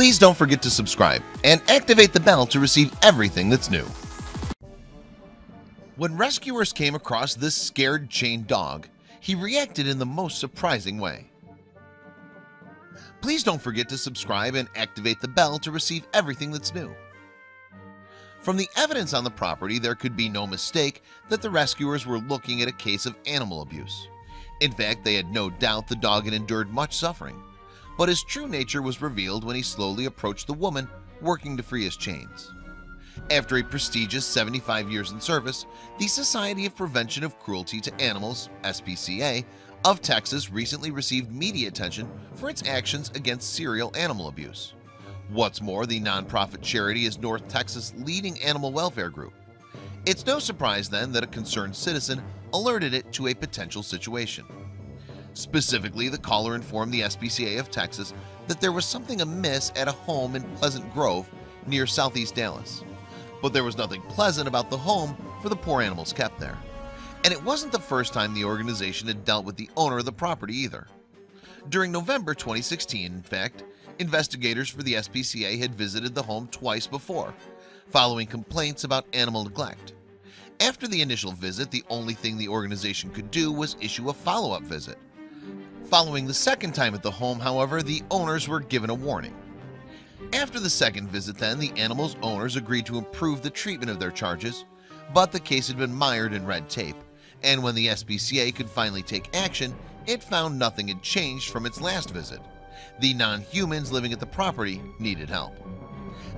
Please don't forget to subscribe and activate the bell to receive everything that's new. When rescuers came across this scared chained dog, he reacted in the most surprising way. Please don't forget to subscribe and activate the bell to receive everything that's new. From the evidence on the property, there could be no mistake that the rescuers were looking at a case of animal abuse. In fact, they had no doubt the dog had endured much suffering, but his true nature was revealed when he slowly approached the woman working to free his chains. After a prestigious 75 years in service, the Society of Prevention of Cruelty to Animals (SPCA) of Texas recently received media attention for its actions against serial animal abuse. What's more, the nonprofit charity is North Texas' leading animal welfare group. It's no surprise then that a concerned citizen alerted it to a potential situation. Specifically, the caller informed the SPCA of Texas that there was something amiss at a home in Pleasant Grove near southeast Dallas. But there was nothing pleasant about the home for the poor animals kept there. And it wasn't the first time the organization had dealt with the owner of the property either. During November 2016, in fact, investigators for the SPCA had visited the home twice before, following complaints about animal neglect. After the initial visit, the only thing the organization could do was issue a follow-up visit. Following the second time at the home, however, the owners were given a warning. After the second visit then, the animal's owners agreed to improve the treatment of their charges, but the case had been mired in red tape, and when the SPCA could finally take action, it found nothing had changed from its last visit. The non-humans living at the property needed help.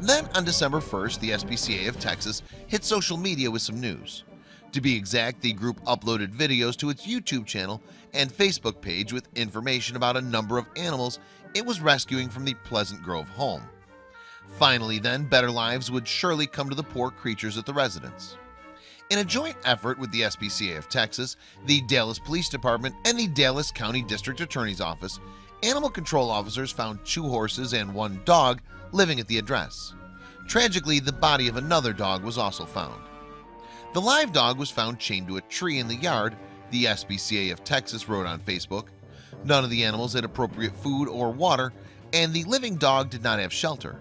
Then on December 1st, the SPCA of Texas hit social media with some news. To be exact, the group uploaded videos to its YouTube channel and Facebook page with information about a number of animals it was rescuing from the Pleasant Grove home. Finally then, better lives would surely come to the poor creatures at the residence. In a joint effort with the SPCA of Texas, the Dallas Police Department, and the Dallas County District Attorney's Office, animal control officers found 2 horses and 1 dog living at the address. Tragically, the body of another dog was also found. The live dog was found chained to a tree in the yard, the SPCA of Texas wrote on Facebook. None of the animals had appropriate food or water, and the living dog did not have shelter.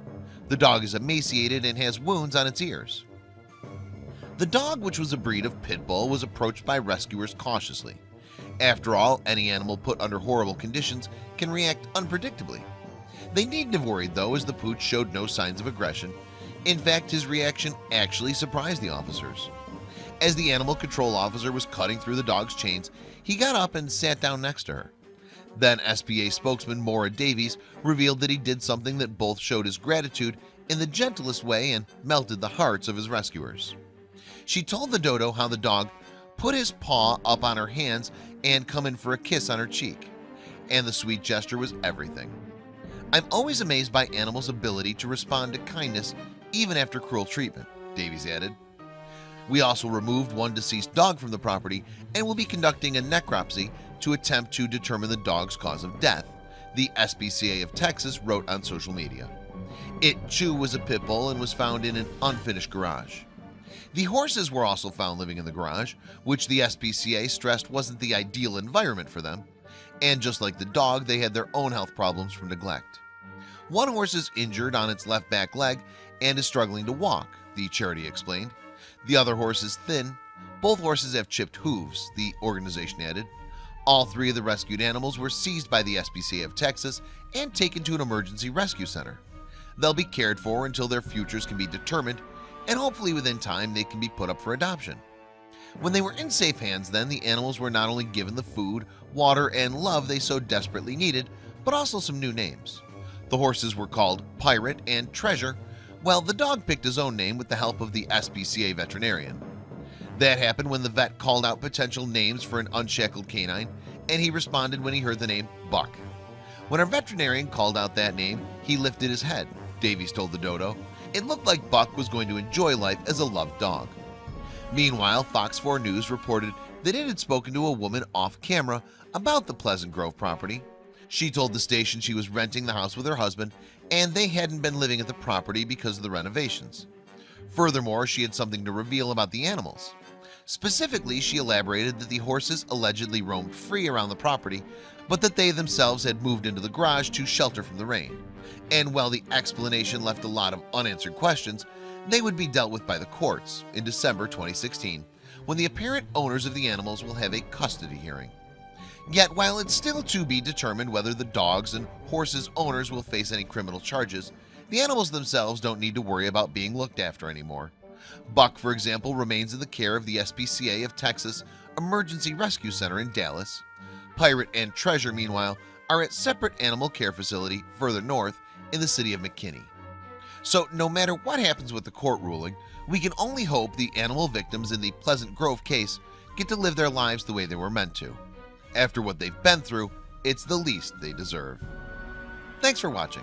The dog is emaciated and has wounds on its ears. The dog, which was a breed of pit bull, was approached by rescuers cautiously. After all, any animal put under horrible conditions can react unpredictably. They needn't have worried though, as the pooch showed no signs of aggression. In fact, his reaction actually surprised the officers. As the animal control officer was cutting through the dog's chains, he got up and sat down next to her. Then SPA spokesman Maura Davies revealed that he did something that both showed his gratitude in the gentlest way and melted the hearts of his rescuers. She told the dodo how the dog put his paw up on her hands and come in for a kiss on her cheek, and the sweet gesture was everything. I'm always amazed by animals' ability to respond to kindness even after cruel treatment, Davies added. We also removed 1 deceased dog from the property and will be conducting a necropsy to attempt to determine the dog's cause of death, the SPCA of Texas wrote on social media. It too was a pit bull and was found in an unfinished garage. The horses were also found living in the garage, which the SPCA stressed wasn't the ideal environment for them, and just like the dog, they had their own health problems from neglect. 1 horse is injured on its left back leg and is struggling to walk, the charity explained. The other horse is thin. Both horses have chipped hooves, the organization added. All 3 of the rescued animals were seized by the SPCA of Texas and taken to an emergency rescue center. They'll be cared for until their futures can be determined, and hopefully within time they can be put up for adoption. When they were in safe hands then, the animals were not only given the food, water, and love they so desperately needed, but also some new names. The horses were called Pirate and Treasure, while the dog picked his own name with the help of the SPCA veterinarian. That happened when the vet called out potential names for an unshackled canine, and he responded when he heard the name Buck. When our veterinarian called out that name, he lifted his head, Davies told the dodo. It looked like Buck was going to enjoy life as a loved dog. Meanwhile, Fox 4 News reported that it had spoken to a woman off camera about the Pleasant Grove property. She told the station she was renting the house with her husband and they hadn't been living at the property because of the renovations. Furthermore, she had something to reveal about the animals. Specifically, she elaborated that the horses allegedly roamed free around the property, but that they themselves had moved into the garage to shelter from the rain. And while the explanation left a lot of unanswered questions, they would be dealt with by the courts in December 2016, when the apparent owners of the animals will have a custody hearing. Yet, while it's still to be determined whether the dogs and horses' owners will face any criminal charges, the animals themselves don't need to worry about being looked after anymore. Buck, for example, remains in the care of the SPCA of Texas Emergency Rescue Center in Dallas. Pirate and Treasure, meanwhile, are at separate animal care facility further north in the city of McKinney. So no matter what happens with the court ruling, we can only hope the animal victims in the Pleasant Grove case get to live their lives the way they were meant to. After what they've been through, it's the least they deserve. Thanks for watching.